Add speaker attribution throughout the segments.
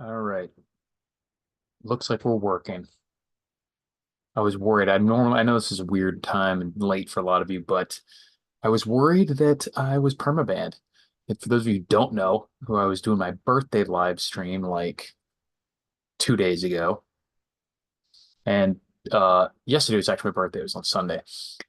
Speaker 1: All right. Looks like we're working. I was worried. I know this is a weird time and late for a lot of you, but I was worried that I was permabanned. And for those of you who don't know, who I was doing my birthday live stream like 2 days ago, and yesterday was actually my birthday. It was on Sunday,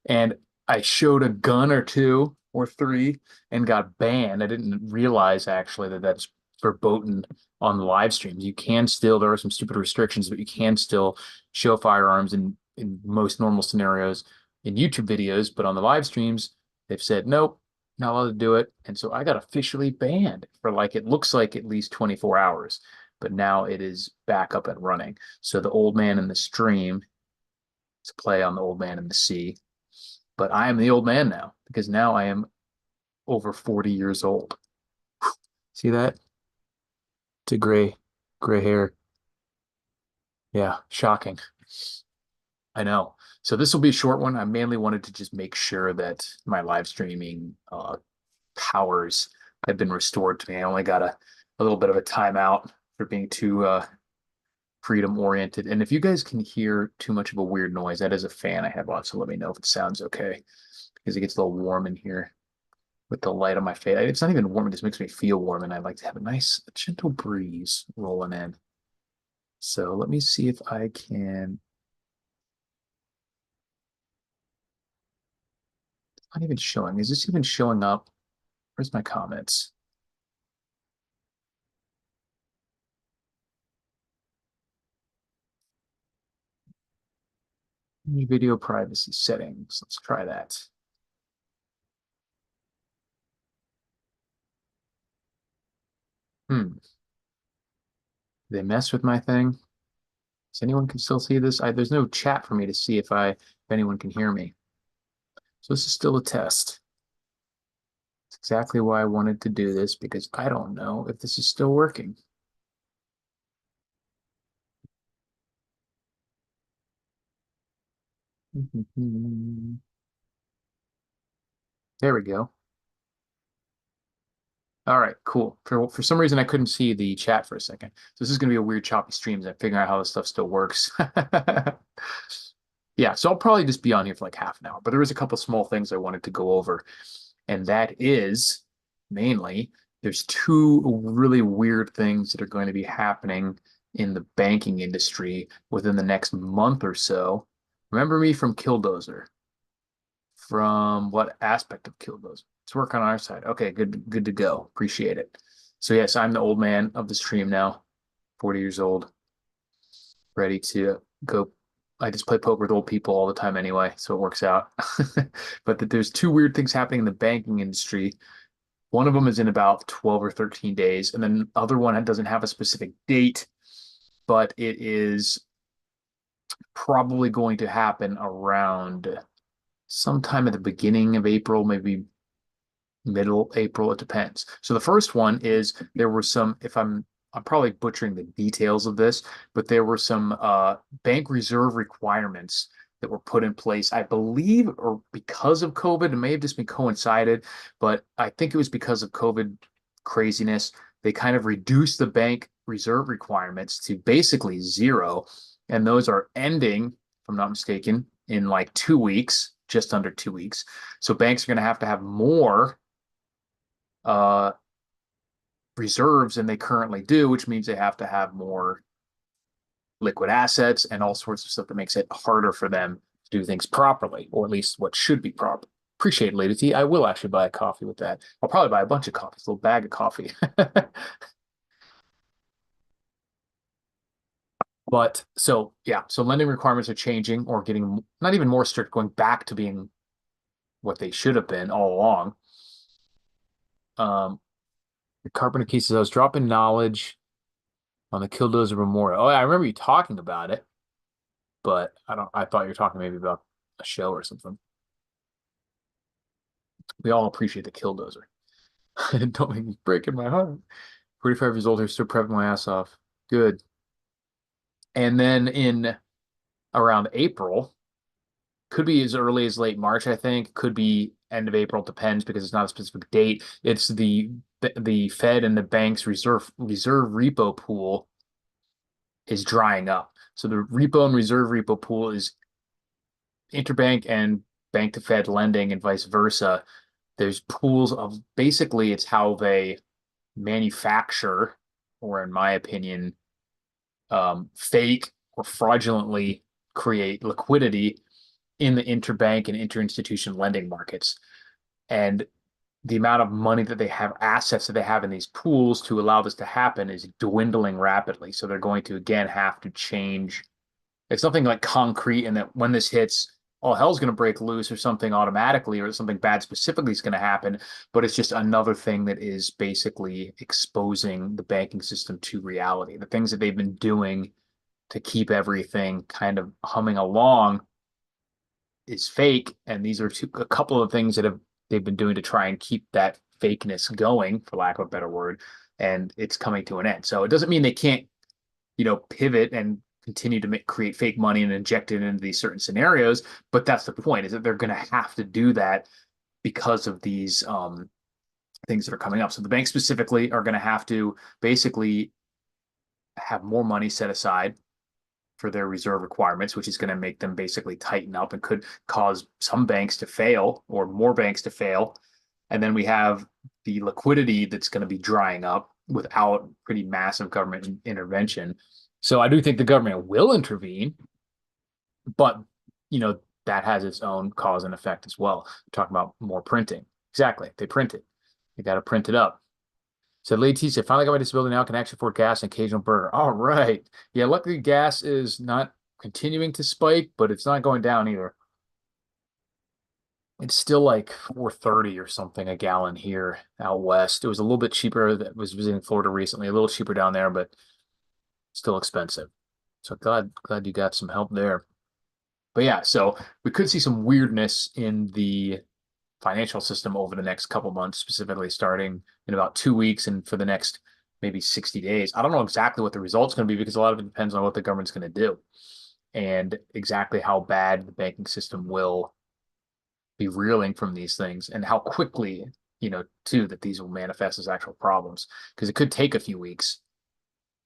Speaker 1: and I showed a gun or two or three and got banned. I didn't realize actually that that's verboten on the live streams. You can still, there are some stupid restrictions, but you can still show firearms in most normal scenarios in YouTube videos, but on the live streams, they've said nope, not allowed to do it. And so I got officially banned for like it looks like at least 24 hours, but now it is back up and running. So the old man in the stream to play on the old man in the sea. But I am the old man now because now I am over 40 years old. See that? To gray hair. Yeah, shocking. I know. So this will be a short one. I mainly wanted to just make sure that my live streaming powers have been restored to me. I only got a little bit of a timeout for being too freedom oriented. And if you guys can hear too much of a weird noise, that is a fan I have on, so let me know if it sounds okay because it gets a little warm in here with the light on my face. It's not even warm, it just makes me feel warm, and I like to have a nice gentle breeze rolling in. So let me see if I can. It's not even showing. Is this even showing up? Where's my comments? Video privacy settings. Let's try that. Hmm. They mess with my thing. Does anyone can still see this? There's no chat for me to see if anyone can hear me. So this is still a test. It's exactly why I wanted to do this because I don't know if this is still working. There we go. All right, cool. For some reason, I couldn't see the chat for a second. So this is going to be a weird choppy stream as I figure out how this stuff still works. Yeah, so I'll probably just be on here for like half an hour, but there is a couple small things I wanted to go over, and that is mainly there's two really weird things that are going to be happening in the banking industry within the next month or so. Remember me from Killdozer? From what aspect of Killdozer? It's work on our side. Okay, good to go. Appreciate it. So yes, I'm the old man of the stream now, 40 years old, ready to go. I just play poker with old people all the time anyway, so it works out. But there's two weird things happening in the banking industry. One of them is in about 12 or 13 days, and then the other one doesn't have a specific date, but it is probably going to happen around sometime at the beginning of April, maybe middle April. It depends. So the first one is there were some, if I'm probably butchering the details of this, but there were some bank reserve requirements that were put in place, I believe, or because of COVID. It may have just been coincided, but I think it was because of COVID craziness. They kind of reduced the bank reserve requirements to basically zero, and those are ending, if I'm not mistaken, in like 2 weeks, just under 2 weeks. So banks are going to have more uh, reserves than they currently do, which means they have to have more liquid assets and all sorts of stuff that makes it harder for them to do things properly, or at least what should be proper. Appreciate it, Lady T. I will actually buy a coffee with that. I'll probably buy a bunch of coffees, a little bag of coffee. But so yeah, so lending requirements are changing or getting not even more strict, going back to being what they should have been all along. The Carpenter cases, I was dropping knowledge on the Killdozer Memorial. Oh, I remember you talking about it, but I thought you were talking maybe about a show or something. We all appreciate the Killdozer. Don't make me breaking my heart. 45 years old here, still prepping my ass off. Good. And then in around April, could be as early as late March, I think. Could be end of April, depends because it's not a specific date. It's the Fed and the bank's reserve repo pool is drying up. So the repo and reserve repo pool is interbank and bank to Fed lending and vice versa. There's pools of basically it's how they manufacture, or in my opinion, fake or fraudulently create liquidity in the interbank and interinstitution lending markets. And the amount of money that they have, assets that they have in these pools to allow this to happen is dwindling rapidly. So they're going to, again, have to change. It's nothing like concrete, and that when this hits, all hell's going to break loose or something automatically, or something bad specifically is going to happen. But it's just another thing that is basically exposing the banking system to reality. The things that they've been doing to keep everything kind of humming along is fake, and these are a couple of things that they've been doing to try and keep that fakeness going, for lack of a better word, and it's coming to an end. So it doesn't mean they can't, pivot and continue to create fake money and inject it into these certain scenarios, but that's the point, is that they're going to have to do that because of these things that are coming up. So the banks specifically are going to have to basically have more money set aside for their reserve requirements, which is going to make them basically tighten up and could cause some banks to fail or more banks to fail. And then we have the liquidity that's going to be drying up without pretty massive government intervention. So I do think the government will intervene, but that has its own cause and effect as well. We're talking about more printing. Exactly. They print it. You got to print it up. Said Leticia, finally got my disability now, can actually afford gas and occasional burger. All right. Yeah, luckily gas is not continuing to spike, but it's not going down either. It's still like 4.30 or something a gallon here out west. It was a little bit cheaper. That was visiting Florida recently, a little cheaper down there, but still expensive. So glad you got some help there. But yeah, so we could see some weirdness in the financial system over the next couple months, specifically starting in about 2 weeks and for the next maybe 60 days. I don't know exactly what the result's going to be because a lot of it depends on what the government's going to do and exactly how bad the banking system will be reeling from these things and how quickly, too, that these will manifest as actual problems. Because it could take a few weeks,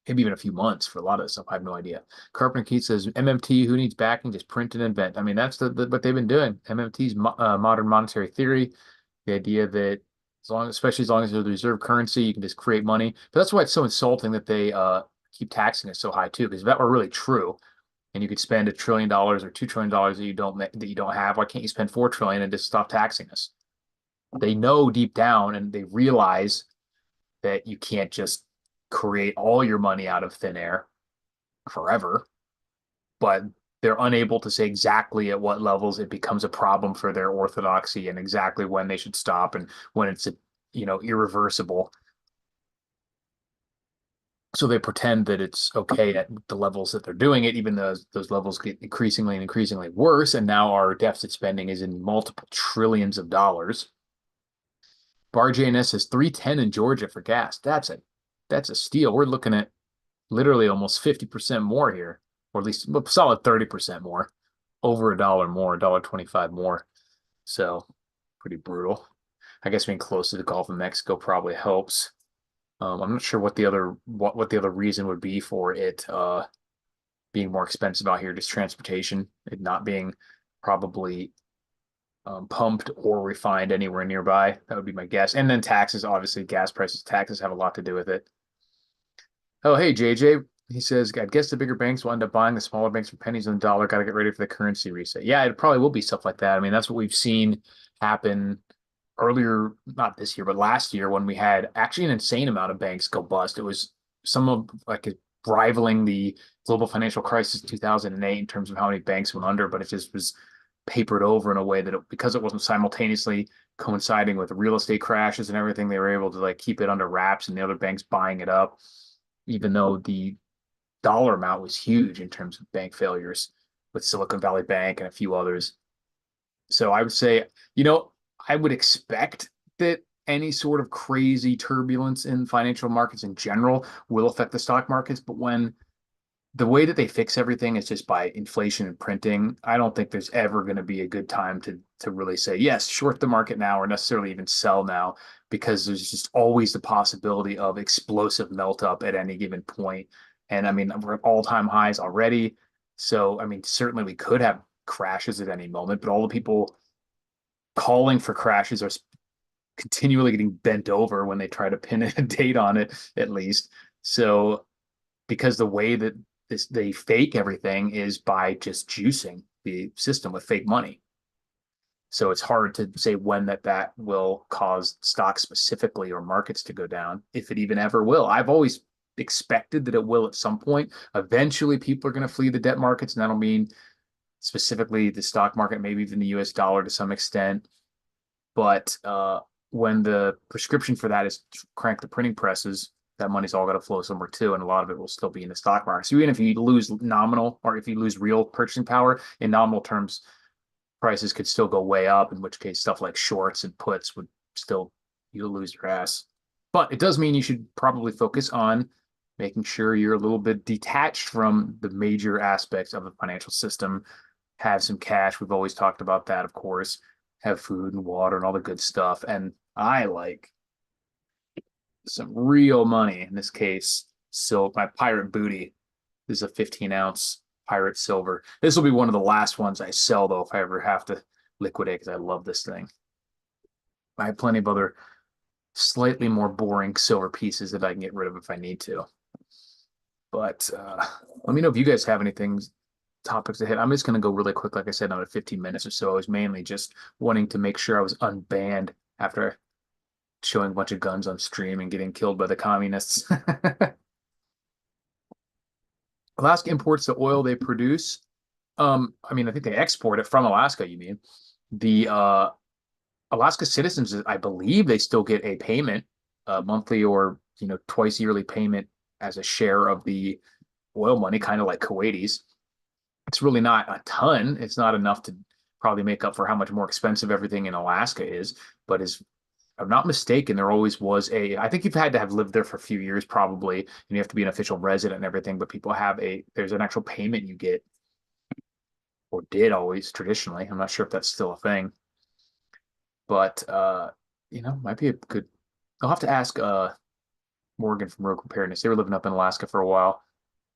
Speaker 1: maybe even a few months for a lot of this stuff. I have no idea. Carpenter Keith says MMT, who needs backing? Just print and invent. I mean, that's what they've been doing. MMT's modern monetary theory, the idea that especially as long as there's a reserve currency, you can just create money. But that's why it's so insulting that they keep taxing us so high too. Because if that were really true, and you could spend $1 trillion or $2 trillion that you don't have, why can't you spend 4 trillion and just stop taxing us? They know deep down, and they realize that you can't just create all your money out of thin air forever, but they're unable to say exactly at what levels it becomes a problem for their orthodoxy and exactly when they should stop and when it's irreversible. So they pretend that it's okay at the levels that they're doing it, even though those levels get increasingly and increasingly worse. And now our deficit spending is in multiple trillions of dollars. Bar JNS is 310 in Georgia for gas. That's a steal. We're looking at literally almost 50% more here, or at least a solid 30% more, over $1 more, $1.25 more. So pretty brutal. I guess being close to the Gulf of Mexico probably helps. I'm not sure what the other reason would be for it being more expensive out here, just transportation, it not being probably pumped or refined anywhere nearby. That would be my guess. And then taxes, obviously, gas prices, taxes have a lot to do with it. Oh, hey, JJ. He says, I guess the bigger banks will end up buying the smaller banks for pennies on the dollar. Got to get ready for the currency reset. Yeah, it probably will be stuff like that. I mean, that's what we've seen happen earlier, not this year, but last year when we had actually an insane amount of banks go bust. It was some of like rivaling the global financial crisis 2008 in terms of how many banks went under, but it just was papered over in a way that because it wasn't simultaneously coinciding with real estate crashes and everything, they were able to like keep it under wraps and the other banks buying it up, even though the dollar amount was huge in terms of bank failures with Silicon Valley Bank and a few others. So I would say, I would expect that any sort of crazy turbulence in financial markets in general will affect the stock markets. But when the way that they fix everything is just by inflation and printing, I don't think there's ever going to be a good time to really say, yes, short the market now or necessarily even sell now, because there's just always the possibility of explosive melt up at any given point. And I mean, we're at all-time highs already. So, I mean, certainly we could have crashes at any moment, but all the people calling for crashes are continually getting bent over when they try to pin a date on it, at least. So, because the way that they fake everything is by just juicing the system with fake money. So it's hard to say when that will cause stocks specifically or markets to go down, if it even ever will. I've always expected that it will at some point. Eventually, people are going to flee the debt markets, and that'll mean specifically the stock market, maybe even the US dollar to some extent. But when the prescription for that is to crank the printing presses, that money's all got to flow somewhere too, and a lot of it will still be in the stock market. So even if you lose nominal or if you lose real purchasing power in nominal terms, prices could still go way up, in which case stuff like shorts and puts would still, you'll lose your ass. But it does mean you should probably focus on making sure you're a little bit detached from the major aspects of the financial system. Have some cash. We've always talked about that, of course. Have food and water and all the good stuff. And I like some real money in this case. So my pirate booty is a 15-ounce pirate silver. This will be one of the last ones I sell, though, if I ever have to liquidate, because I love this thing. I have plenty of other slightly more boring silver pieces that I can get rid of if I need to. But let me know if you guys have anything, topics to hit. I'm just going to go really quick. Like I said, another 15 minutes or so. I was mainly just wanting to make sure I was unbanned after showing a bunch of guns on stream and getting killed by the communists. Alaska imports the oil they produce. I mean, I think they export it from Alaska, you mean. The Alaska citizens, I believe they still get a payment, monthly or, twice yearly payment as a share of the oil money, kind of like Kuwaitis. It's really not a ton. It's not enough to probably make up for how much more expensive everything in Alaska is. But as I'm not mistaken, there always was I think you've had to have lived there for a few years probably, and you have to be an official resident and everything, but people have there's an actual payment you get, or did always traditionally. I'm not sure if that's still a thing, but might be a good, I'll have to ask Morgan from Rogue Preparedness. They were living up in Alaska for a while.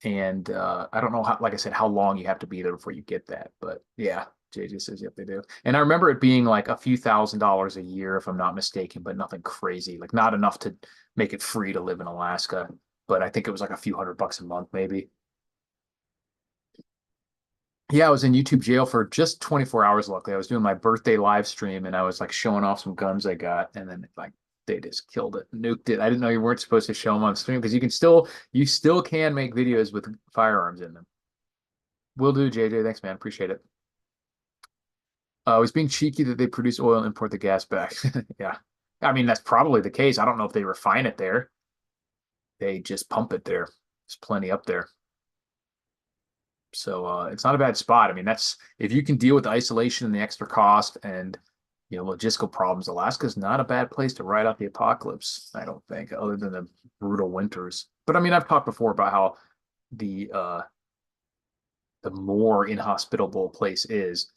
Speaker 1: And I don't know how, like I said, how long you have to be there before you get that. But yeah, JJ says, yep, they do. And I remember it being like a few $1,000s a year, if I'm not mistaken, but nothing crazy, like not enough to make it free to live in Alaska. But I think it was like a few $100 a month, maybe. Yeah, I was in YouTube jail for just 24 hours, luckily. I was doing my birthday live stream and I was like showing off some guns I got, and then like they just killed it, nuked it. I didn't know you weren't supposed to show them on stream because you still can make videos with firearms in them. Will do, JJ. Thanks, man. Appreciate it. It was being cheeky that they produce oil and import the gas back. Yeah. I mean, that's probably the case. I don't know if they refine it there. They just pump it there. There's plenty up there. So it's not a bad spot. I mean, that's if you can deal with the isolation and the extra cost and logistical problems, Alaska's not a bad place to ride out the apocalypse, I don't think, other than the brutal winters. But I mean, I've talked before about how the more inhospitable a place is,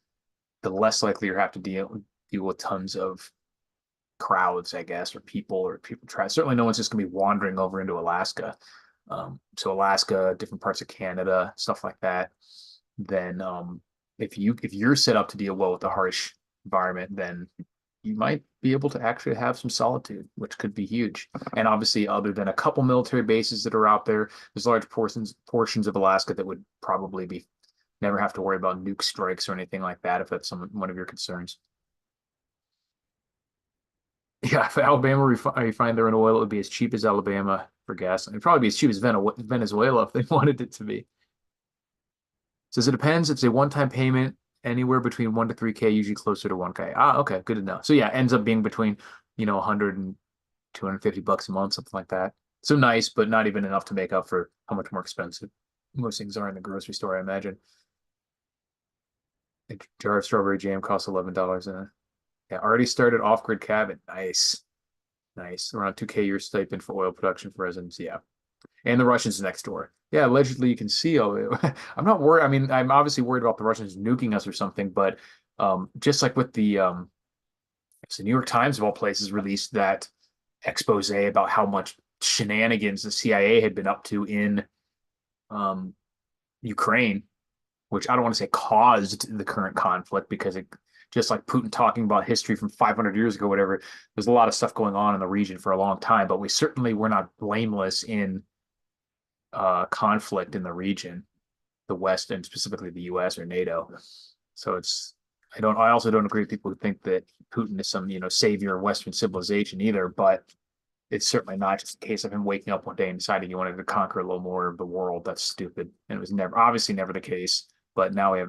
Speaker 1: the less likely you have to deal with tons of crowds, I guess, or people try. Certainly, no one's just gonna be wandering over into Alaska. So Alaska, different parts of Canada, stuff like that. Then if you're set up to deal well with the harsh environment, then you might be able to actually have some solitude, which could be huge. And obviously, other than a couple military bases that are out there, there's large portions of Alaska that would probably be never have to worry about nuke strikes or anything like that if that's one of your concerns. Yeah, if Alabama refined their own oil, it would be as cheap as Alabama for gas. It'd probably be as cheap as Venezuela if they wanted it to be. Says it depends. It's a one-time payment, anywhere between 1 to 3K, usually closer to 1K. Ah, okay, good to know. So yeah, ends up being between 100 and $250 a month, something like that. So nice, but not even enough to make up for how much more expensive most things are in the grocery store, I imagine. A jar of strawberry jam costs $11. Yeah, already started off-grid cabin. Nice. Nice. Around 2K your stipend for oil production for residents. Yeah. And the Russians next door. Yeah, allegedly you can see all it. I'm not worried. I mean, I'm obviously worried about the Russians nuking us or something, but just like with the New York Times of all places released that expose about how much shenanigans the CIA had been up to in um, Ukraine, which I don't want to say caused the current conflict because it just like Putin talking about history from 500 years ago, whatever, there's a lot of stuff going on in the region for a long time, but we certainly were not blameless in conflict in the region, the West and specifically the US or NATO. So I also don't agree with people who think that Putin is some, savior of Western civilization either, but it's certainly not just a case of him waking up one day and deciding he wanted to conquer a little more of the world. That's stupid. And it was obviously never the case. But now we have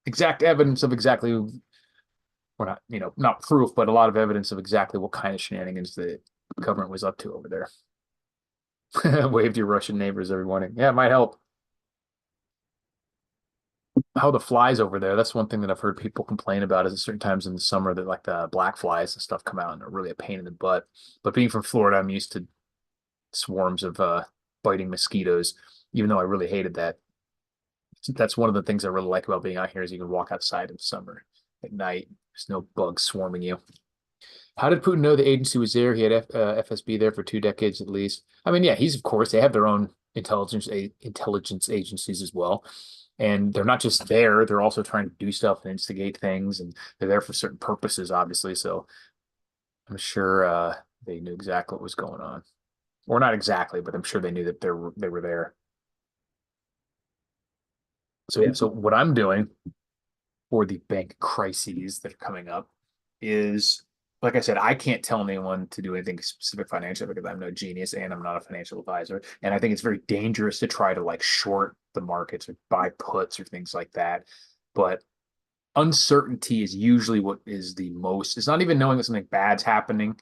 Speaker 1: exact evidence of exactly, or not, not proof, but a lot of evidence of exactly what kind of shenanigans the government was up to over there. Wave to your Russian neighbors every morning. Yeah, it might help. How the flies over there. That's one thing that I've heard people complain about is at certain times in the summer that like the black flies and stuff come out and are really a pain in the butt. But being from Florida, I'm used to swarms of biting mosquitoes, even though I really hated that. That's one of the things I really like about being out here is you can walk outside in the summer at night. There's no bugs swarming you. How did Putin know the agency was there? He had FSB there for 2 decades at least. I mean, yeah, he's of course they have their own intelligence agencies as well, and they're not just there; they're also trying to do stuff and instigate things, and they're there for certain purposes, obviously. So I'm sure they knew exactly what was going on, or not exactly, but I'm sure they knew that they were there. So yeah, so what I'm doing for the bank crises that are coming up is, like I said, I can't tell anyone to do anything specific financially because I'm no genius and I'm not a financial advisor. And I think it's very dangerous to try to like short the markets or buy puts or things like that. But uncertainty is usually what is the most, it's not even knowing that something bad's happening.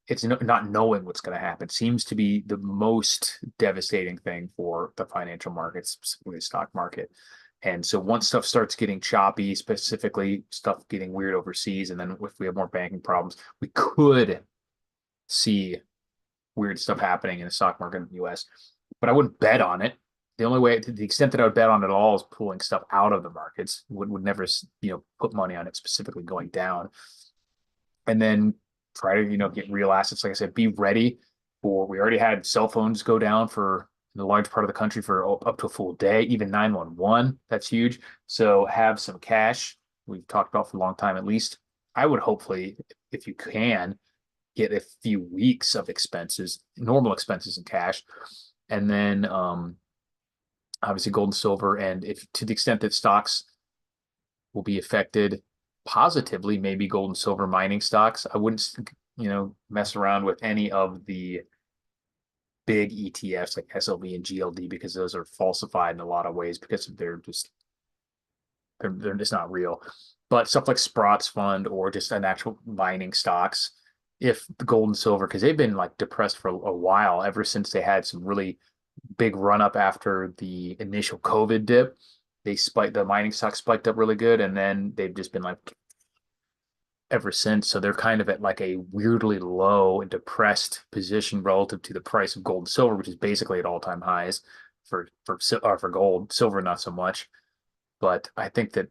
Speaker 1: It's not knowing what's going to happen seems to be the most devastating thing for the financial markets, specifically the stock market. And so once stuff starts getting choppy, specifically stuff getting weird overseas, and then if we have more banking problems, we could see weird stuff happening in the stock market in the US. But I wouldn't bet on it. The only way, to the extent that I would bet on it at all, is pulling stuff out of the markets. Would never, put money on it specifically going down. And then try to, get real assets. Like I said, be ready for, we already had cell phones go down for the large part of the country for up to a full day, even 911. That's huge. So have some cash. We've talked about for a long time, at least. I would hopefully, if you can, get a few weeks of expenses, normal expenses in cash. And then obviously gold and silver. And if to the extent that stocks will be affected positively, maybe gold and silver mining stocks. I wouldn't, mess around with any of the big ETFs like SLV and GLD because those are falsified in a lot of ways because they're just not real. But stuff like Sprott's fund or just an actual mining stocks, if the gold and silver, because they've been like depressed for a while ever since they had some really big run up after the initial COVID dip. The mining stocks spiked up really good, and then they've just been like ever since. So they're kind of at like a weirdly low and depressed position relative to the price of gold and silver, which is basically at all-time highs for gold. Silver, not so much. But I think that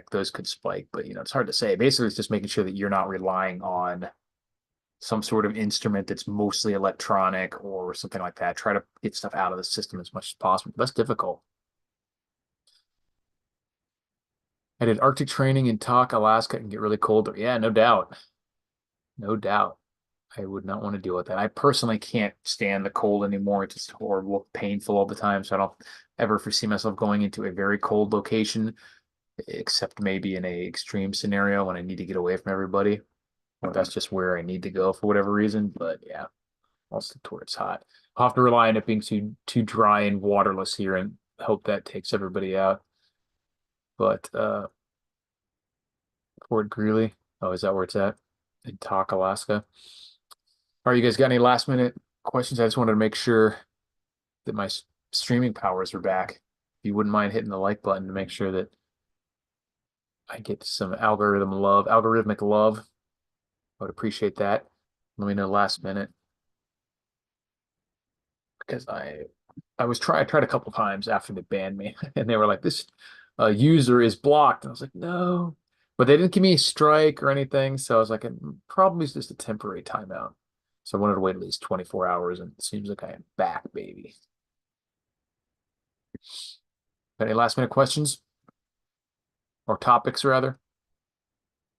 Speaker 1: those could spike. But it's hard to say. Basically, it's just making sure that you're not relying on some sort of instrument that's mostly electronic or something like that. Try to get stuff out of the system as much as possible. That's difficult. I did Arctic training in Tok, Alaska, and get really cold there. Yeah, no doubt. No doubt. I would not want to deal with that. I personally can't stand the cold anymore. It's just horrible, painful all the time. So I don't ever foresee myself going into a very cold location, except maybe in a extreme scenario when I need to get away from everybody. Or that's just where I need to go for whatever reason. But yeah, I'll stick to where it's hot. I'll have to rely on it being too dry and waterless here and hope that takes everybody out. But Fort Greely. Oh, is that where it's at? In Tok, Alaska. All right, you guys got any last minute questions? I just wanted to make sure that my streaming powers are back. If you wouldn't mind hitting the like button to make sure that I get some algorithmic love. I would appreciate that. Let me know last minute because I tried a couple times after they banned me and they were like, this user is blocked. And I was like, no, but they didn't give me a strike or anything. So I was like, it probably is just a temporary timeout. So I wanted to wait at least 24 hours and it seems like I am back, baby. Got any last minute questions or topics rather?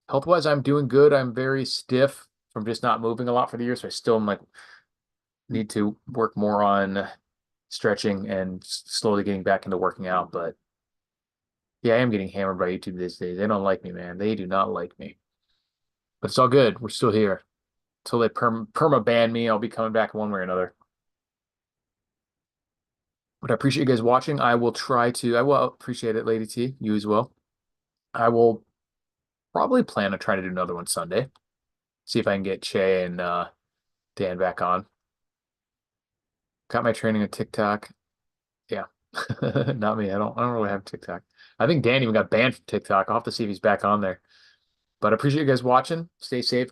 Speaker 1: Health wise, I'm doing good. I'm very stiff from just not moving a lot for the year, so I still am like need to work more on stretching and slowly getting back into working out. But yeah, I am getting hammered by YouTube these days. They don't like me, man. They do not like me. But it's all good. We're still here. Until they perma ban me, I'll be coming back one way or another. But I appreciate you guys watching. I will appreciate it, Lady T, you as well. I will probably plan to try to do another one Sunday. See if I can get Che and Dan back on. Got my training on TikTok. Yeah. Not me. I don't really have TikTok. I think Dan even got banned from TikTok. I'll have to see if he's back on there. But I appreciate you guys watching. Stay safe.